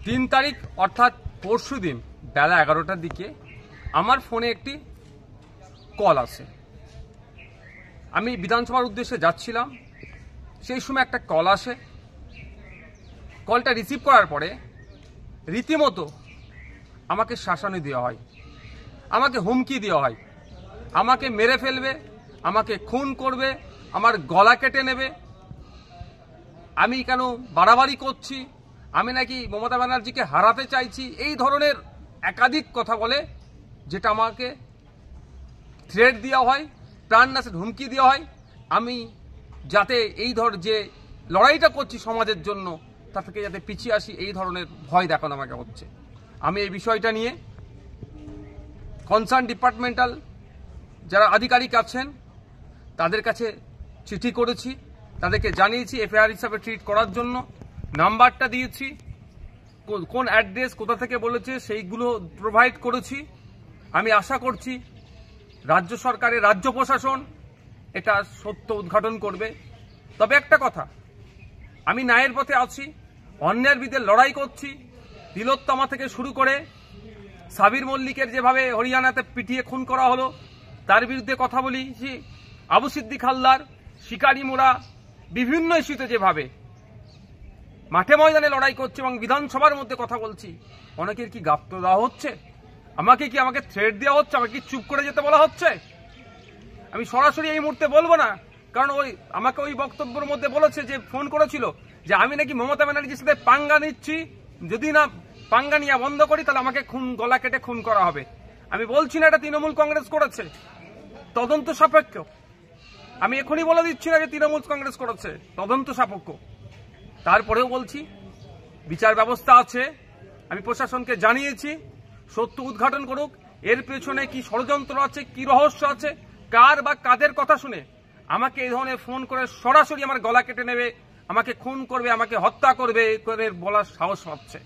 3 তারিখ অর্থাৎ পরশুদিন বেলা 11টার দিকে আমার ফোনে একটি কল আসে। আমি বিধানসভার উদ্দেশ্যে যাচ্ছিলাম, সেই সময় একটা কল আসে। কলটা রিসিভ করার পরে রীতিমতো আমাকে শাসানি দেওয়া হয়, আমাকে হুমকি দেওয়া হয়, আমাকে মেরে ফেলবে, আমাকে খুন করবে, আমার গলা কেটে নেবে, আমি কেন বাড়াবাড়ি করছি, আমি নাকি মমতা ব্যানার্জিকে হারাতে চাইছি, এই ধরনের একাধিক কথা বলে, যেটা আমাকে থ্রেট দেওয়া হয়, প্রাণনাশের হুমকি দেওয়া হয়। আমি যাতে এই যে লড়াইটা করছি সমাজের জন্য, তা থেকে যাতে পিছিয়ে আসি, এই ধরনের ভয় দেখানো আমাকে হচ্ছে। আমি এই বিষয়টা নিয়ে কনসার্ন ডিপার্টমেন্টাল যারা আধিকারিক আছেন তাদের কাছে চিঠি করেছি, তাদেরকে জানিয়েছি এফআইআর হিসাবে ট্রিট করার জন্য, নাম্বারটা দিয়েছি, কোন অ্যাড্রেস কোথা থেকে বলেছে সেইগুলো প্রোভাইড করেছি। আমি আশা করছি রাজ্য সরকারের রাজ্য প্রশাসন এটা সত্য উদ্ঘাটন করবে। তবে একটা কথা, আমি ন্যায়ের পথে আছি, অন্যায়ের বিরুদ্ধে লড়াই করছি। তিলোত্তমা থেকে শুরু করে সাবির মল্লিকের যেভাবে হরিয়ানাতে পিটিয়ে খুন করা হলো তার বিরুদ্ধে কথা বলেছি, আবু সিদ্দিক হালদার, শিকারি মোড়া, বিভিন্ন ইস্যুতে যেভাবে মাঠে ময়দানে লড়াই করছে এবং বিধানসভার মধ্যে কথা বলছি, অনেকের কি গাপ্ত দেওয়া হচ্ছে, আমাকে থ্রেট দেওয়া হচ্ছে, আমাকে কি চুপ করে যেতে বলা হচ্ছে? আমি সরাসরি এই মুহূর্তে বলবো না, কারণ আমাকে ওই বক্তব্যের মধ্যে বলেছে, যে ফোন করেছিল যে আমি নাকি মমতা ব্যানার্জির সাথে পাঙ্গা নিচ্ছি, যদি না পাঙ্গা নিয়ে বন্ধ করি তাহলে আমাকে গলা কেটে খুন করা হবে। আমি বলছি না এটা তৃণমূল কংগ্রেস করেছে, তদন্ত সাপেক্ষ। আমি এখনই বলে দিচ্ছি না যে তৃণমূল কংগ্রেস করেছে, তদন্ত সাপেক্ষ। তারপরেও বলছি বিচার ব্যবস্থা আছে, আমি প্রশাসনকে জানিয়েছি সত্য উদ্ঘাটন করুক, এর পেছনে কি ষড়যন্ত্র আছে, কি রহস্য আছে, কার বা কাদের কথা শুনে আমাকে এই ধরনের ফোন করে সরাসরি আমার গলা কেটে নেবে, আমাকে খুন করবে, আমাকে হত্যা করবে করে বলার সাহস পাচ্ছে।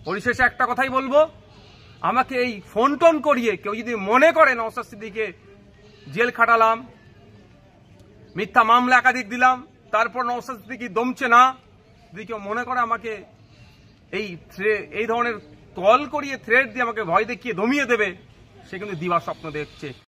পরিশেষে একটা কথাই বলবো, আমাকে এই ফোন টোন করিয়ে কেউ যদি মনে করে নওশাদ সিদ্দিকীকে জেল খাটালাম, মিথ্যা মামলা একাধিক দিলাম, তারপর নওশাদ সিদ্দিকী দমছে না, যদি কেউ মনে করে আমাকে এই ধরনের কল করিয়ে থ্রেট দিয়ে আমাকে ভয় দেখিয়ে দমিয়ে দেবে, সে কিন্তু দিবা স্বপ্ন দেখছে।